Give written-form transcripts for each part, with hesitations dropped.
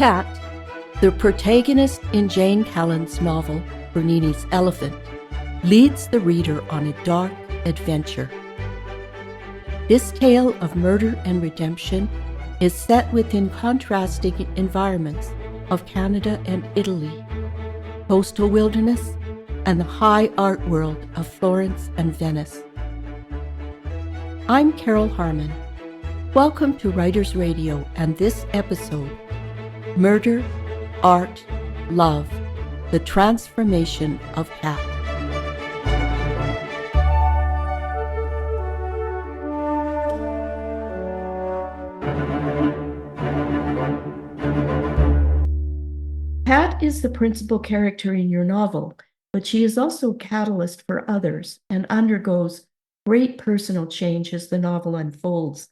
Cat, the protagonist in Jane Callen's novel Bernini's Elephant, leads the reader on a dark adventure. This tale of murder and redemption is set within contrasting environments of Canada and Italy, coastal wilderness, and the high art world of Florence and Venice. I'm Carol Harmon. Welcome to Writers Radio and this episode, Murder, Art, Love, the Transformation of Cat. Cat is the principal character in your novel, but she is also a catalyst for others and undergoes great personal change as the novel unfolds.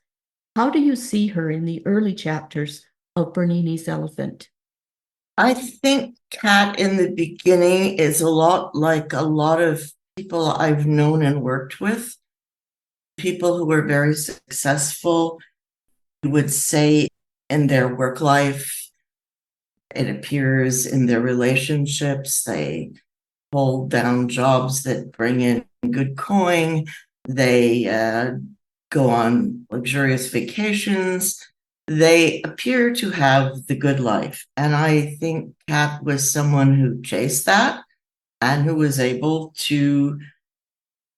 How do you see her in the early chapters of Bernini's Elephant? I think Kat in the beginning is a lot like a lot of people I've known and worked with. People who were very successful would say in their work life, it appears in their relationships, they hold down jobs that bring in good coin, they go on luxurious vacations. They appear to have the good life. And I think Kat was someone who chased that and who was able to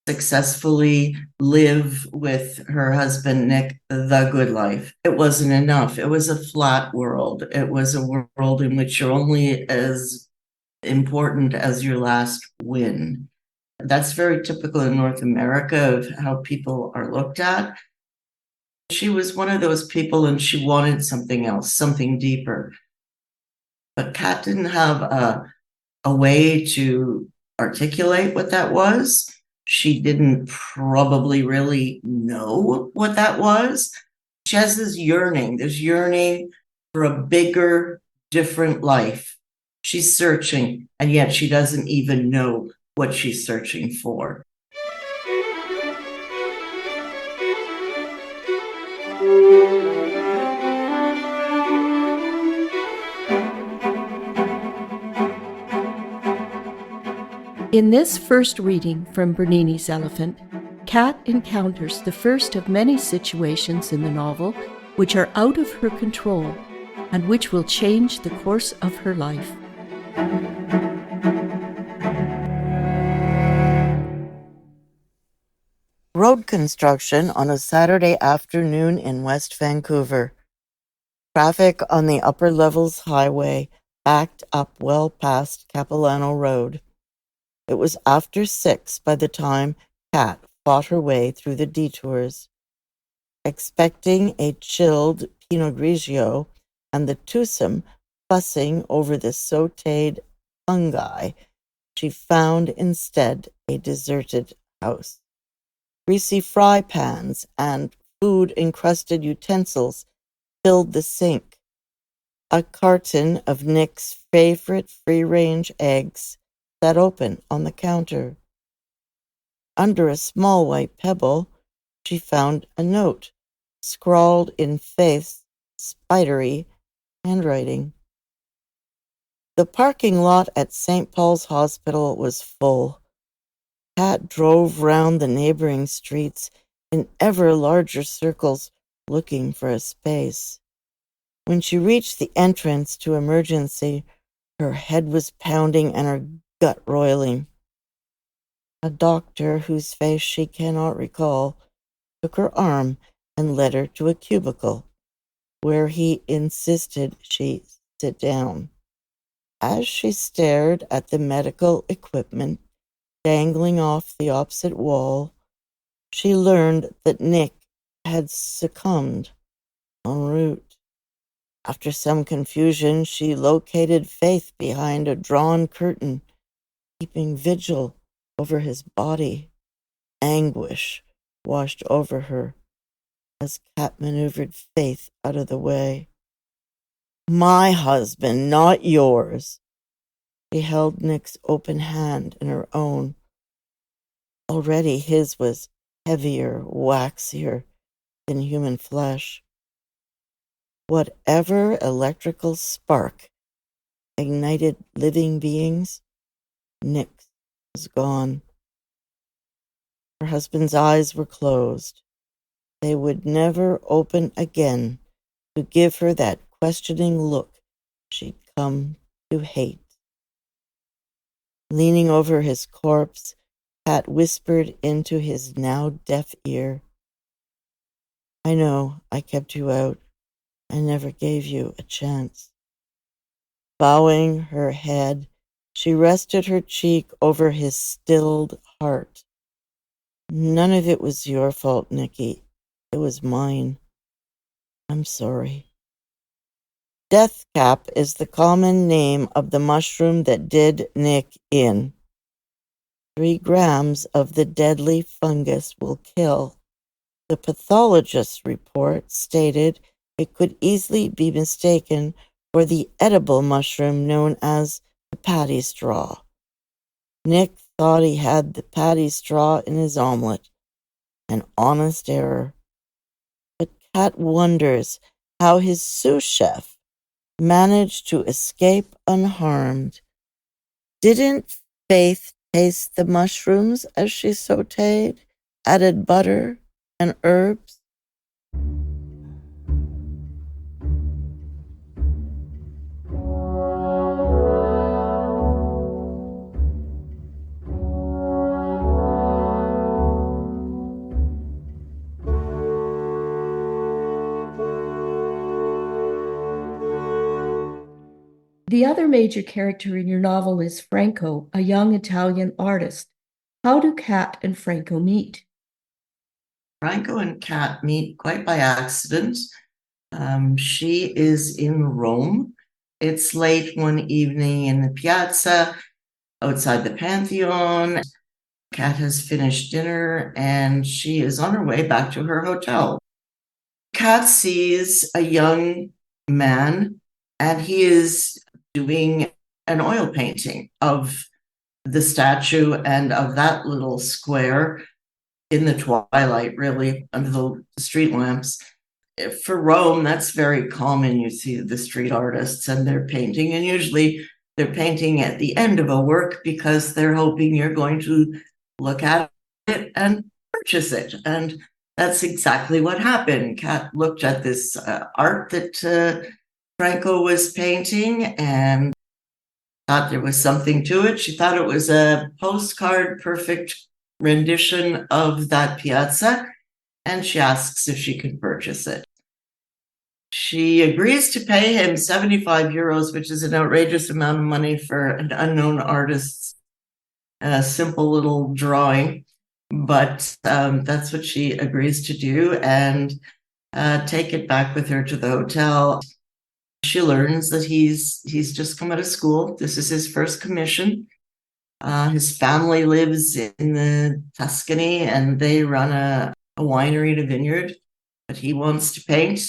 successfully live with her husband, Nick, the good life. It wasn't enough. It was a flat world. It was a world in which you're only as important as your last win. That's very typical in North America of how people are looked at. She was one of those people and she wanted something else, something deeper. But Kat didn't have a way to articulate what that was. She didn't probably really know what that was. She has this yearning for a bigger, different life. She's searching, and yet she doesn't even know what she's searching for. In this first reading from Bernini's Elephant, Kat encounters the first of many situations in the novel which are out of her control and which will change the course of her life. Road construction on a Saturday afternoon in West Vancouver. Traffic on the upper levels highway backed up well past Capilano Road. It was after 6 by the time Kat fought her way through the detours. Expecting a chilled Pinot Grigio and the twosome fussing over the sautéed fungi, she found instead a deserted house. Greasy fry pans and food-encrusted utensils filled the sink. A carton of Nick's favorite free-range eggs sat open on the counter. Under a small white pebble, she found a note, scrawled in Faith's spidery handwriting. The parking lot at St. Paul's Hospital was full. Kat drove round the neighboring streets in ever larger circles looking for a space. When she reached the entrance to emergency, her head was pounding and her gut roiling. A doctor whose face she cannot recall took her arm and led her to a cubicle, where he insisted she sit down. As she stared at the medical equipment dangling off the opposite wall, she learned that Nick had succumbed en route. After some confusion, she located Faith behind a drawn curtain, keeping vigil over his body. Anguish washed over her as Kat maneuvered Faith out of the way. "My husband, not yours." She held Nick's open hand in her own. Already his was heavier, waxier than human flesh. Whatever electrical spark ignited living beings, Nick's was gone. Her husband's eyes were closed. They would never open again to give her that questioning look she'd come to hate. Leaning over his corpse, Pat whispered into his now deaf ear, "I know I kept you out. I never gave you a chance." Bowing her head, she rested her cheek over his stilled heart. "None of it was your fault, Nicky. It was mine. I'm sorry." Deathcap is the common name of the mushroom that did Nick in. 3 grams of the deadly fungus will kill. The pathologist's report stated it could easily be mistaken for the edible mushroom known as the paddy straw. Nick thought he had the paddy straw in his omelet. An honest error. But Kat wonders how his sous chef managed to escape unharmed. Didn't Faith taste the mushrooms as she sautéed, added butter and herbs? The other major character in your novel is Franco, a young Italian artist. How do Kat and Franco meet? Franco and Kat meet quite by accident. She is in Rome. It's late one evening in the piazza outside the Pantheon. Kat has finished dinner and she is on her way back to her hotel. Kat sees a young man and he is doing an oil painting of the statue and of that little square in the twilight, really, under the street lamps. For Rome, that's very common. You see the street artists and they're painting, and usually they're painting at the end of a work because they're hoping you're going to look at it and purchase it. And that's exactly what happened. Kat looked at this art that Franco was painting and thought there was something to it. She thought it was a postcard perfect rendition of that piazza, and she asks if she can purchase it. She agrees to pay him 75 euros, which is an outrageous amount of money for an unknown artist's simple little drawing. But that's what she agrees to do and take it back with her to the hotel. She learns that he's just come out of school. This is his first commission. His family lives in the Tuscany and they run a winery and a vineyard, but he wants to paint.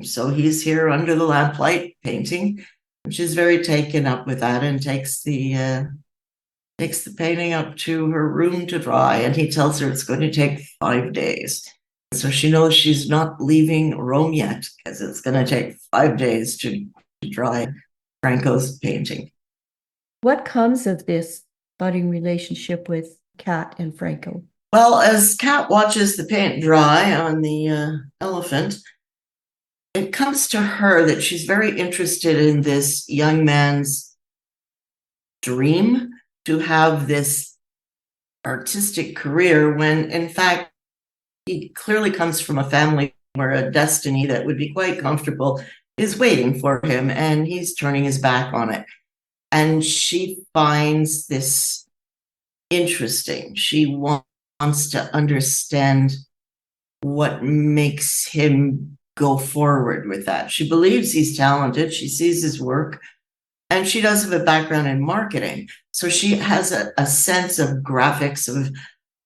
So he's here under the lamplight painting. And she's very taken up with that and takes the painting up to her room to dry. And he tells her it's going to take 5 days. So she knows she's not leaving Rome yet because it's going to take 5 days to dry Franco's painting. What comes of this budding relationship with Kat and Franco? Well, as Kat watches the paint dry on the elephant, it comes to her that she's very interested in this young man's dream to have this artistic career when, in fact, he clearly comes from a family where a destiny that would be quite comfortable is waiting for him, and he's turning his back on it. And she finds this interesting. She wants to understand what makes him go forward with that. She believes he's talented. She sees his work, and she does have a background in marketing. So she has a sense of graphics,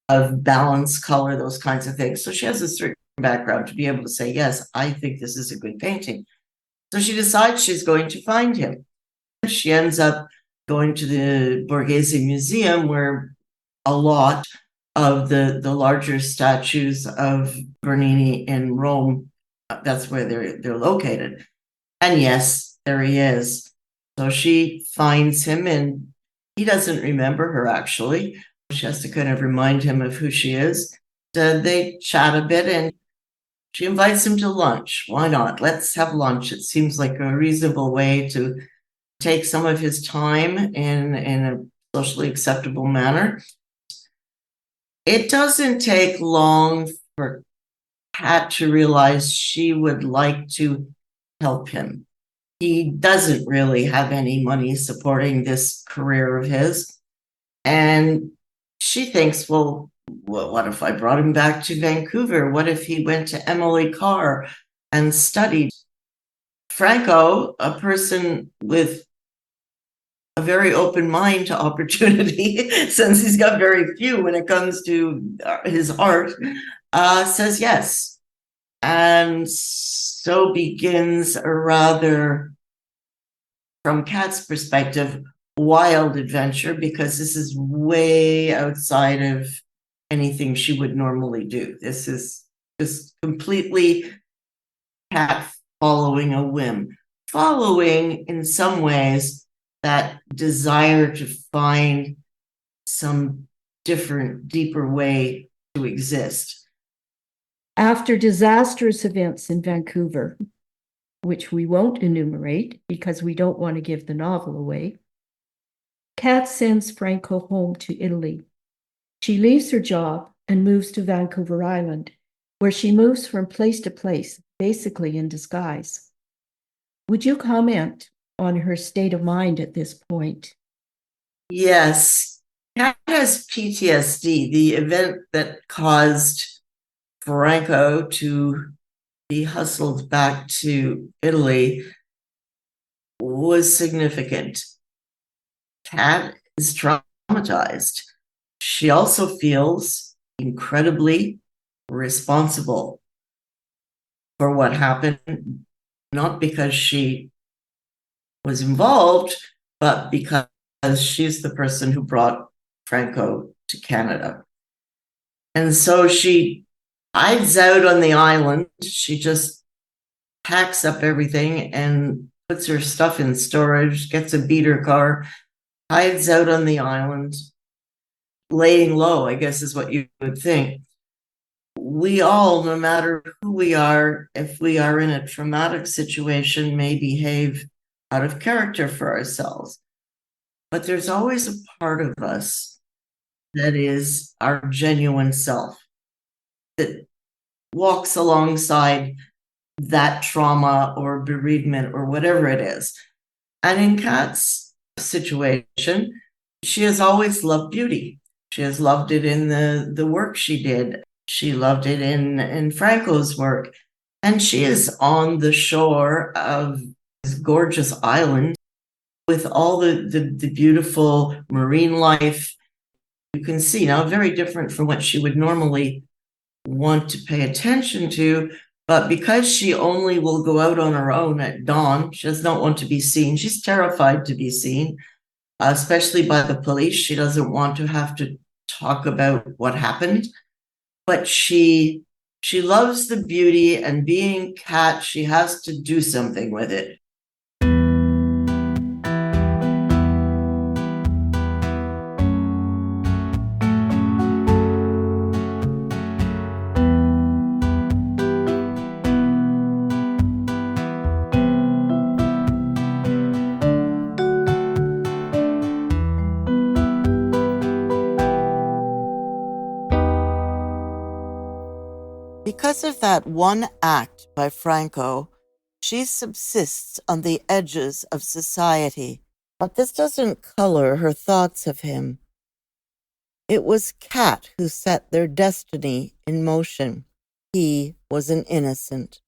of balance, color, those kinds of things. So she has a certain background to be able to say, yes, I think this is a good painting. So she decides she's going to find him. She ends up going to the Borghese Museum, where a lot of the larger statues of Bernini in Rome, that's where they're located. And yes, there he is. So she finds him, and he doesn't remember her, actually. She has to kind of remind him of who she is. They chat a bit, and she invites him to lunch. Why not? Let's have lunch. It seems like a reasonable way to take some of his time in a socially acceptable manner. It doesn't take long for Kat to realize she would like to help him. He doesn't really have any money supporting this career of his. And she thinks, well, what if I brought him back to Vancouver? What if he went to Emily Carr and studied? Franco, a person with a very open mind to opportunity, since he's got very few when it comes to his art, says yes. And so begins a rather, from Kat's perspective, wild adventure, because this is way outside of anything she would normally do. This is just completely Kat following a whim, following in some ways that desire to find some different, deeper way to exist. After disastrous events in Vancouver, which we won't enumerate because we don't want to give the novel away, Kat sends Franco home to Italy. She leaves her job and moves to Vancouver Island, where she moves from place to place, basically in disguise. Would you comment on her state of mind at this point? Yes, Kat has PTSD, the event that caused Franco to be hustled back to Italy was significant. Kat is traumatized. She also feels incredibly responsible for what happened, not because she was involved, but because she's the person who brought Franco to Canada. And so she hides out on the island. She just packs up everything and puts her stuff in storage, gets a beater car, hides out on the island, laying low, I guess is what you would think. We all, no matter who we are, if we are in a traumatic situation, may behave out of character for ourselves. But there's always a part of us that is our genuine self, that walks alongside that trauma or bereavement or whatever it is. And in Kat's situation, she has always loved beauty. She has loved it in the work she did. She loved it in Franco's work. And she is on the shore of this gorgeous island with all the beautiful marine life. You can see now, very different from what she would normally want to pay attention to. But because she only will go out on her own at dawn, she does not want to be seen. She's terrified to be seen, especially by the police. She doesn't want to have to talk about what happened. But she loves the beauty, and being Kat, she has to do something with it. Because of that one act by Franco, she subsists on the edges of society, but this doesn't color her thoughts of him. It was Kat who set their destiny in motion. He was an innocent.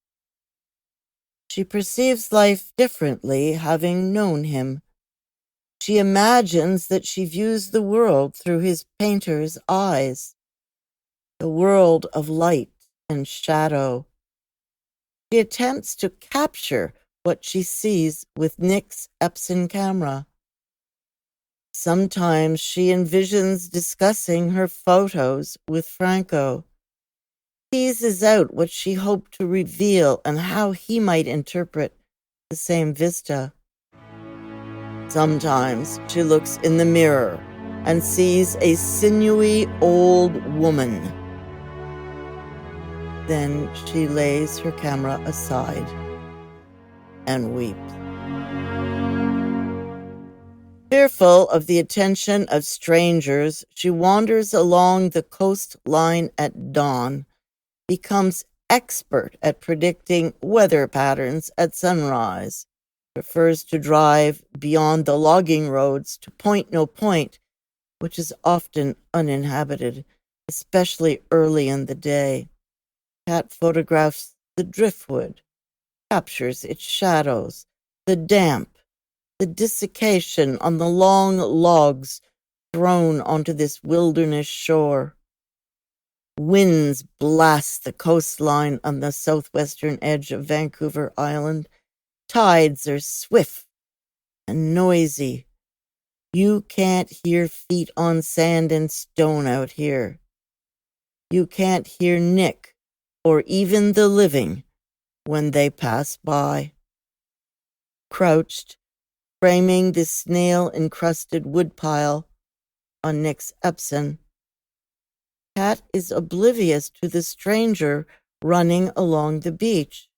She perceives life differently, having known him. She imagines that she views the world through his painter's eyes, the world of light and shadow. She attempts to capture what she sees with Nick's Epson camera. Sometimes she envisions discussing her photos with Franco, teases out what she hoped to reveal and how he might interpret the same vista. Sometimes she looks in the mirror and sees a sinewy old woman. Then she lays her camera aside and weeps. Fearful of the attention of strangers, she wanders along the coastline at dawn, becomes expert at predicting weather patterns at sunrise, prefers to drive beyond the logging roads to Point No Point, which is often uninhabited, especially early in the day. Kat photographs the driftwood, captures its shadows, the damp, the desiccation on the long logs thrown onto this wilderness shore. Winds blast the coastline on the southwestern edge of Vancouver Island. Tides are swift and noisy. You can't hear feet on sand and stone out here. You can't hear Nick or even the living when they pass by. Crouched, framing the snail-encrusted woodpile on Nick's Epsom, Kat is oblivious to the stranger running along the beach.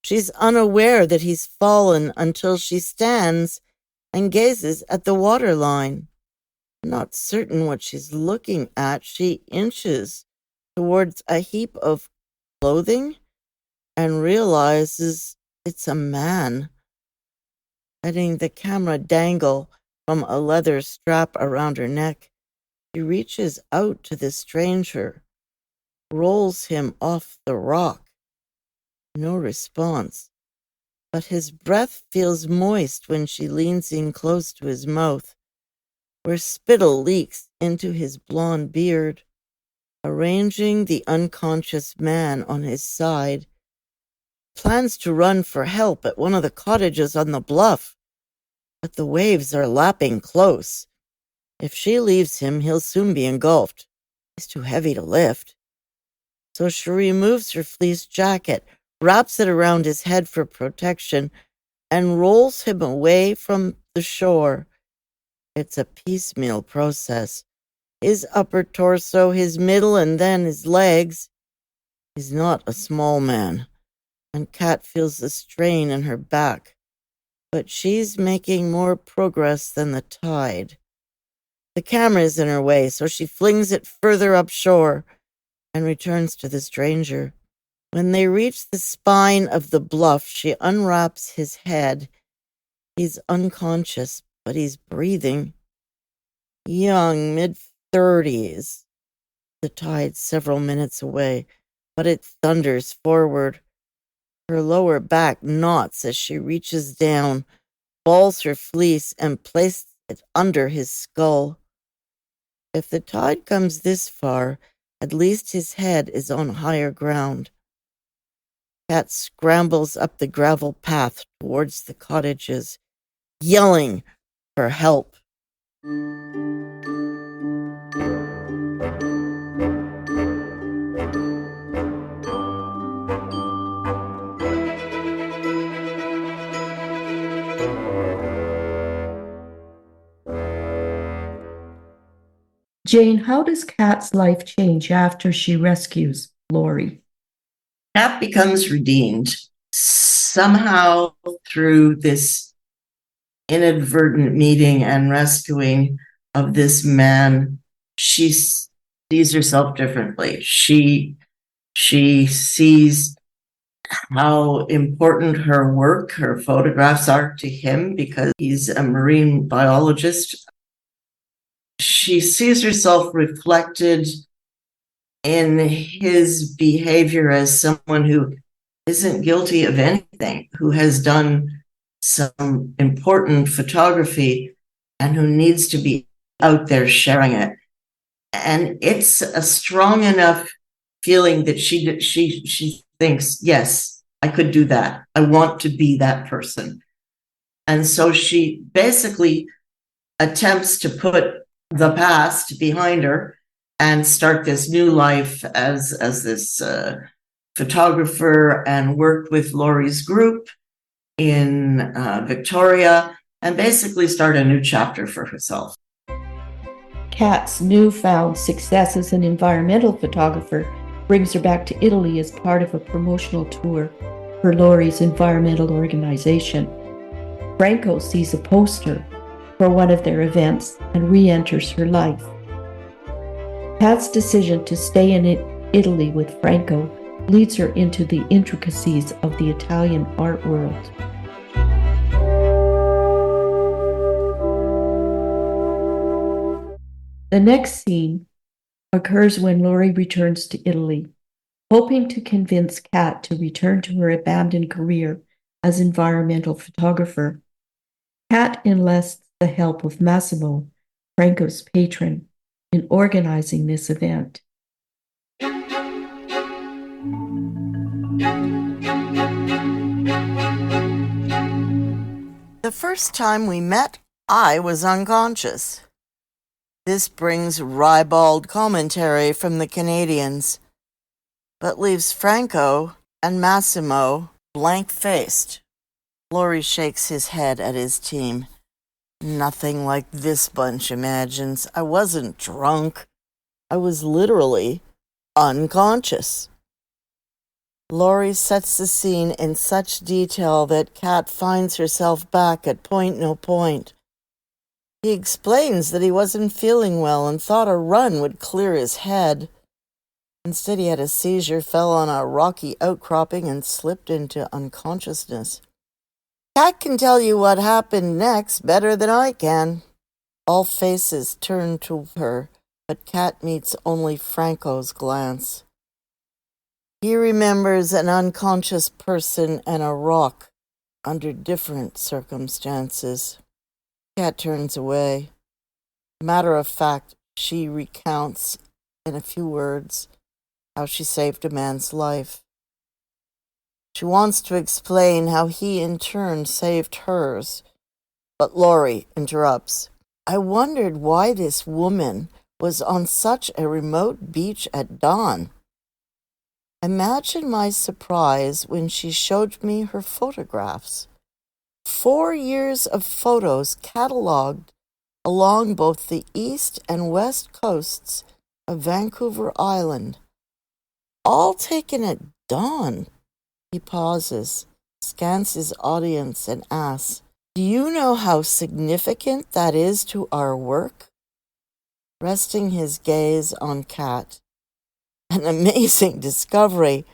She's unaware that he's fallen until she stands and gazes at the waterline. Not certain what she's looking at, she inches towards a heap of clothing and realizes it's a man. Letting the camera dangle from a leather strap around her neck, she reaches out to the stranger, rolls him off the rock. No response, but his breath feels moist when she leans in close to his mouth, where spittle leaks into his blonde beard. Arranging the unconscious man on his side, plans to run for help at one of the cottages on the bluff, but the waves are lapping close. If she leaves him, he'll soon be engulfed. He's too heavy to lift. So she removes her fleece jacket, wraps it around his head for protection, and rolls him away from the shore. It's a piecemeal process. His upper torso, his middle, and then his legs. He's not a small man, and Kat feels the strain in her back. But she's making more progress than the tide. The camera is in her way, so she flings it further upshore and returns to the stranger. When they reach the spine of the bluff, she unwraps his head. He's unconscious, but he's breathing. Young, mid-30s. The tide's several minutes away, but it thunders forward. Her lower back knots as she reaches down, balls her fleece, and places it under his skull. If the tide comes this far, at least his head is on higher ground. Kat scrambles up the gravel path towards the cottages, yelling for help. Jane, how does Kat's life change after she rescues Laurie? Kat becomes redeemed somehow through this inadvertent meeting and rescuing of this man. She sees herself differently. She sees how important her work, her photographs are to him because he's a marine biologist. She sees herself reflected in his behavior as someone who isn't guilty of anything, who has done some important photography and who needs to be out there sharing it. And it's a strong enough feeling that she thinks, yes, I could do that. I want to be that person. And so she basically attempts to put the past behind her and start this new life as this photographer and work with Laurie's group in Victoria and basically start a new chapter for herself. Kat's newfound success as an environmental photographer brings her back to Italy as part of a promotional tour for Laurie's environmental organization. Franco sees a poster for one of their events and re-enters her life. Kat's decision to stay in Italy with Franco leads her into the intricacies of the Italian art world. The next scene occurs when Laurie returns to Italy, hoping to convince Kat to return to her abandoned career as environmental photographer. Kat enlists the help of Massimo, Franco's patron, in organizing this event. The first time we met, I was unconscious. This brings ribald commentary from the Canadians, but leaves Franco and Massimo blank-faced. Laurie shakes his head at his team. Nothing like this bunch imagines. I wasn't drunk. I was literally unconscious. Laurie sets the scene in such detail that Kat finds herself back at point no point. He explains that he wasn't feeling well and thought a run would clear his head. Instead, he had a seizure, fell on a rocky outcropping, and slipped into unconsciousness. Kat can tell you what happened next better than I can. All faces turn to her, but Kat meets only Franco's glance. He remembers an unconscious person and a rock under different circumstances. Kat turns away. Matter of fact, she recounts in a few words how she saved a man's life. She wants to explain how he in turn saved hers, but Laurie interrupts. I wondered why this woman was on such a remote beach at dawn. Imagine my surprise when she showed me her photographs. 4 years of photos catalogued along both the east and west coasts of Vancouver Island, all taken at dawn. He pauses, scans his audience, and asks, do you know how significant that is to our work? Resting his gaze on Kat. An amazing discovery,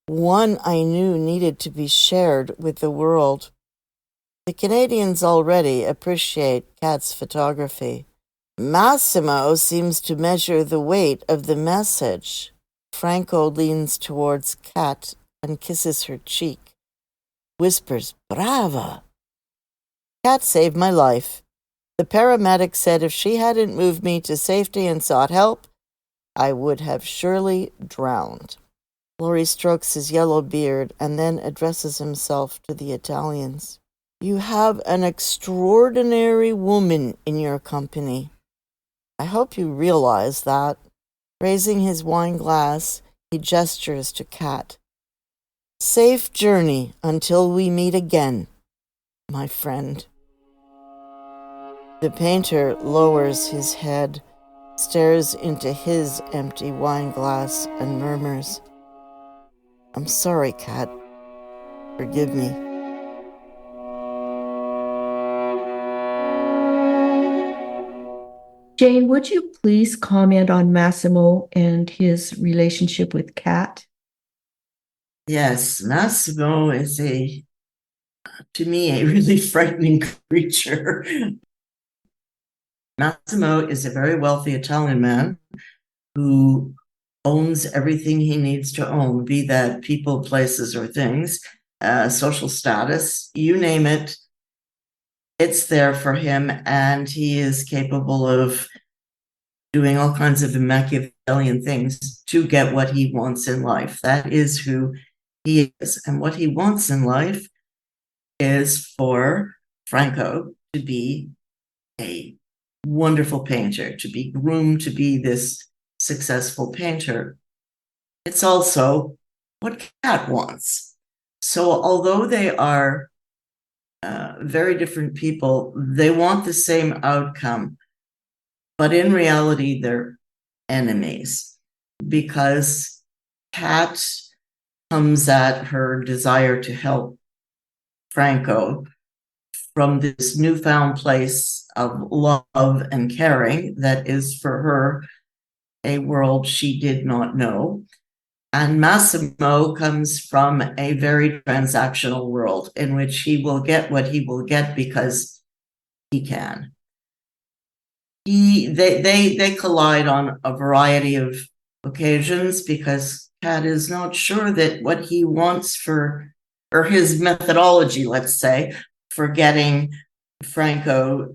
one I knew needed to be shared with the world. The Canadians already appreciate Kat's photography. Massimo seems to measure the weight of the message. Franco leans towards Kat and kisses her cheek, whispers, Brava! Kat saved my life. The paramedic said if she hadn't moved me to safety and sought help, I would have surely drowned. Laurie strokes his yellow beard and then addresses himself to the Italians. You have an extraordinary woman in your company. I hope you realize that. Raising his wine glass, he gestures to Kat. Safe journey until we meet again, my friend. The painter lowers his head, stares into his empty wine glass, and murmurs, I'm sorry, Kat. Forgive me. Jane, would you please comment on Massimo and his relationship with Kat? Yes, Massimo is to me, a really frightening creature. Massimo is a very wealthy Italian man who owns everything he needs to own, be that people, places, or things, social status, you name it, it's there for him, and he is capable of doing all kinds of Machiavellian things to get what he wants in life. That is who he is. And what he wants in life is for Franco to be a wonderful painter, to be groomed to be this successful painter. It's also what Kat wants. So although they are very different people. They want the same outcome, but in reality, they're enemies because Kat comes at her desire to help Franco from this newfound place of love and caring that is for her a world she did not know. And Massimo comes from a very transactional world in which he will get what he will get because he can. They collide on a variety of occasions because Kat is not sure that what he wants for, or his methodology, let's say, for getting Franco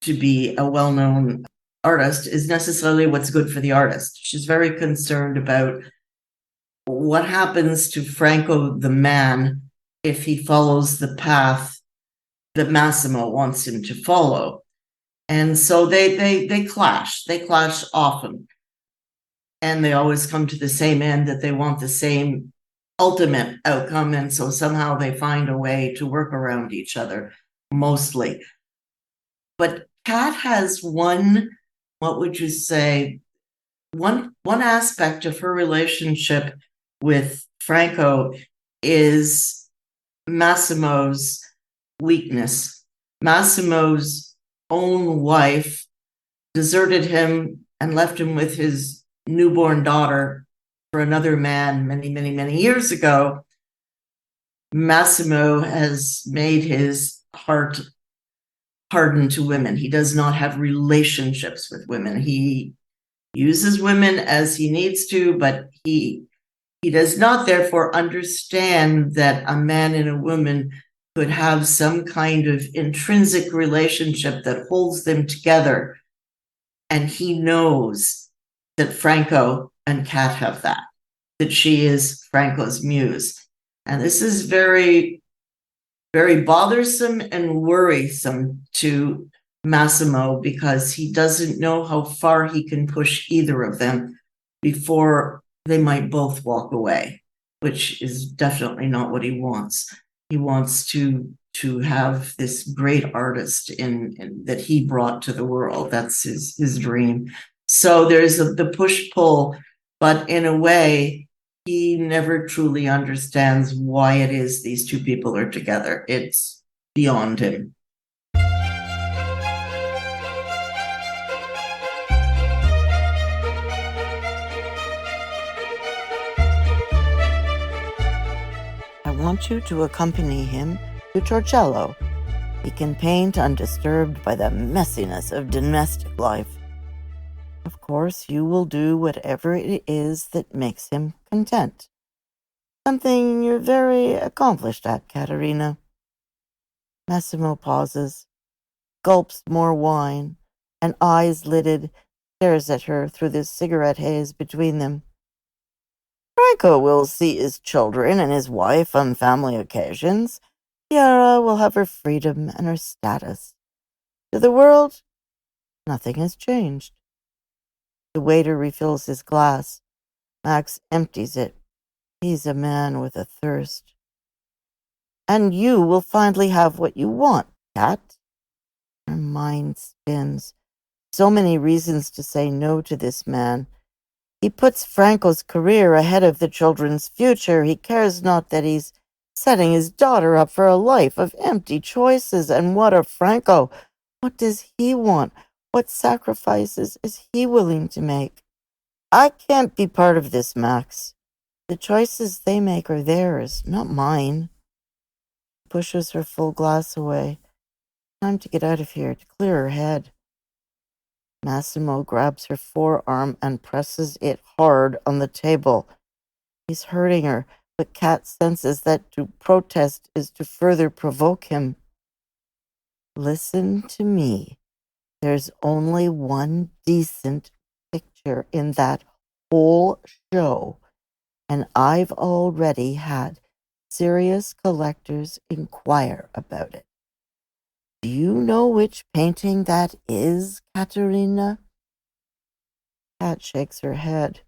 to be a well-known artist is necessarily what's good for the artist. She's very concerned about what happens to Franco the man if he follows the path that Massimo wants him to follow. And so they clash. They clash often. And they always come to the same end, that they want the same ultimate outcome. And so somehow they find a way to work around each other, mostly. But Kat has one, what would you say, one aspect of her relationship with Franco is Massimo's weakness. Massimo's own wife deserted him and left him with his newborn daughter for another man many years ago. Massimo has made his heart hardened to women. He does not have relationships with women. He uses women as he needs to, but he does not therefore understand that a man and a woman could have some kind of intrinsic relationship that holds them together. And he knows that Franco and Kat have that she is Franco's muse. And this is very, very bothersome and worrisome to Massimo because he doesn't know how far he can push either of them before they might both walk away, which is definitely not what he wants. He wants to have this great artist in that he brought to the world. That's his dream. So there's the push-pull, but in a way, he never truly understands why it is these two people are together. It's beyond him. I want you to accompany him to Torcello. He can paint undisturbed by the messiness of domestic life. Of course, you will do whatever it is that makes him content. Something you're very accomplished at, Caterina. Massimo pauses, gulps more wine, and eyes lidded, stares at her through the cigarette haze between them. Franco will see his children and his wife on family occasions. Chiara will have her freedom and her status. To the world, nothing has changed. The waiter refills his glass. Max empties it. He's a man with a thirst. And you will finally have what you want, Kat. Her mind spins. So many reasons to say no to this man. He puts Franco's career ahead of the children's future. He cares not that he's setting his daughter up for a life of empty choices. And what of Franco? What does he want? What sacrifices is he willing to make? I can't be part of this, Max. The choices they make are theirs, not mine. She pushes her full glass away. Time to get out of here, to clear her head. Massimo grabs her forearm and presses it hard on the table. He's hurting her, but Kat senses that to protest is to further provoke him. Listen to me. There's only one decent picture in that whole show, and I've already had serious collectors inquire about it. Do you know which painting that is, Caterina? Kat shakes her head.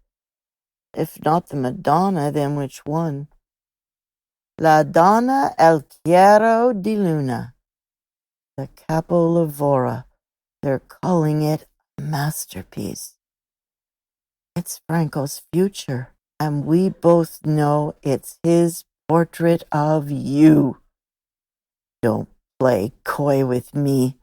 If not the Madonna, then which one? La Donna El Chiaro di Luna. the Capo Lavora. They're calling it a masterpiece. It's Franco's future, and we both know it's his portrait of you. Don't play coy with me.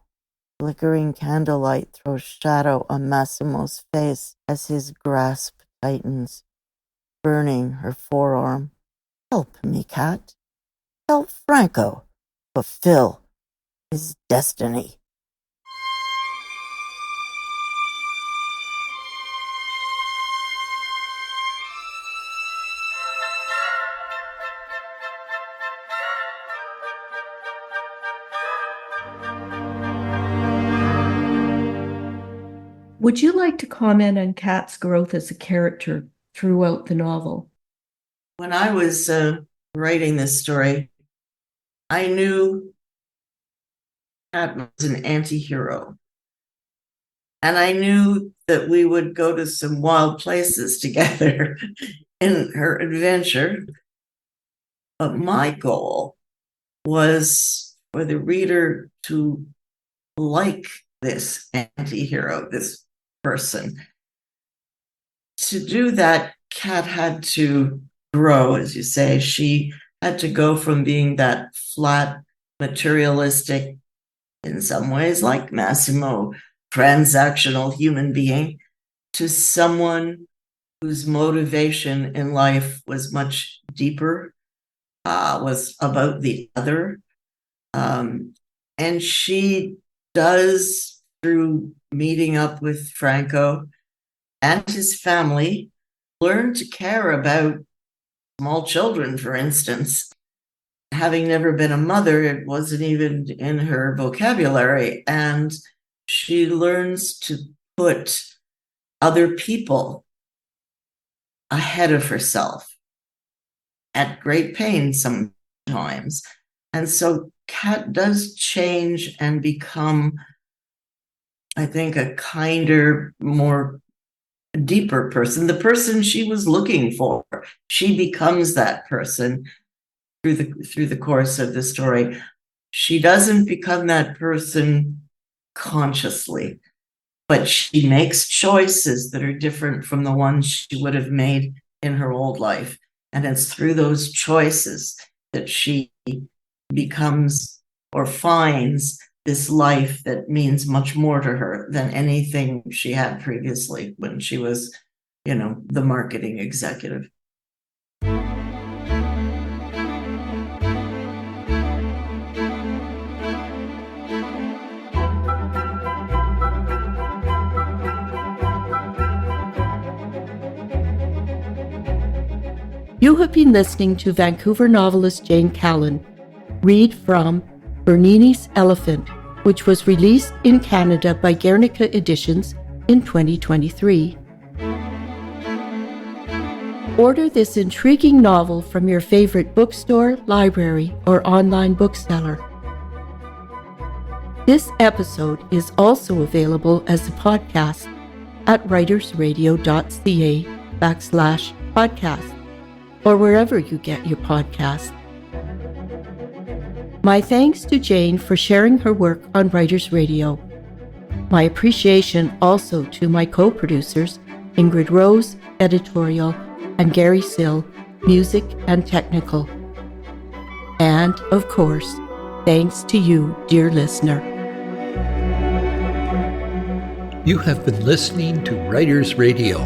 Flickering candlelight throws shadow on Massimo's face as his grasp tightens, burning her forearm. Help me, Cat. Help Franco fulfill his destiny. Would you like to comment on Kat's growth as a character throughout the novel? When I was writing this story, I knew Kat was an anti-hero. And I knew that we would go to some wild places together in her adventure. But my goal was for the reader to like this anti-hero, this person. To do that, Kat had to grow, as you say. She had to go from being that flat, materialistic, in some ways, like Massimo, transactional human being, to someone whose motivation in life was much deeper, was about the other. And she does, through meeting up with Franco and his family, learn to care about small children, for instance. Having never been a mother, it wasn't even in her vocabulary. And she learns to put other people ahead of herself at great pain sometimes. And so Kat does change and become, I think, a kinder, more deeper person, the person she was looking for. She becomes that person through the course of the story. She doesn't become that person consciously, but she makes choices that are different from the ones she would have made in her old life. And it's through those choices that she becomes or finds this life that means much more to her than anything she had previously when she was, the marketing executive. You have been listening to Vancouver novelist Jane Callen read from Bernini's Elephant, which was released in Canada by Guernica Editions in 2023. Order this intriguing novel from your favorite bookstore, library, or online bookseller. This episode is also available as a podcast at writersradio.ca/podcast. or wherever you get your podcast. My thanks to Jane for sharing her work on Writers Radio. My appreciation also to my co-producers, Ingrid Rose, editorial, and Gary Sill, music and technical. And, of course, thanks to you, dear listener. You have been listening to Writers Radio,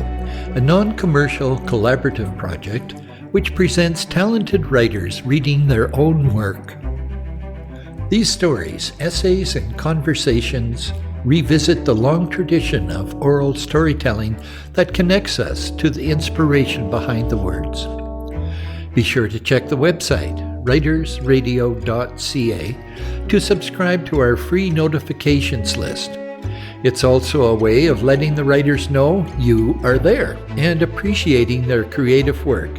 a non-commercial collaborative project which presents talented writers reading their own work. These stories, essays, and conversations revisit the long tradition of oral storytelling that connects us to the inspiration behind the words. Be sure to check the website, writersradio.ca, to subscribe to our free notifications list. It's also a way of letting the writers know you are there and appreciating their creative work.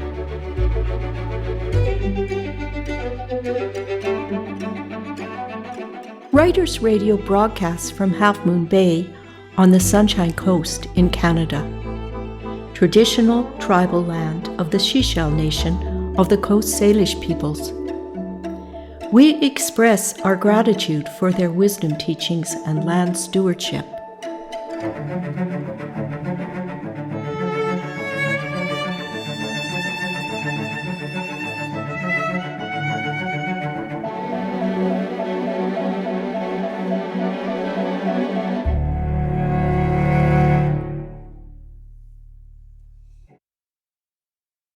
Writers Radio broadcasts from Half Moon Bay on the Sunshine Coast in Canada, traditional tribal land of the Sechelt Nation of the Coast Salish peoples. We express our gratitude for their wisdom teachings and land stewardship.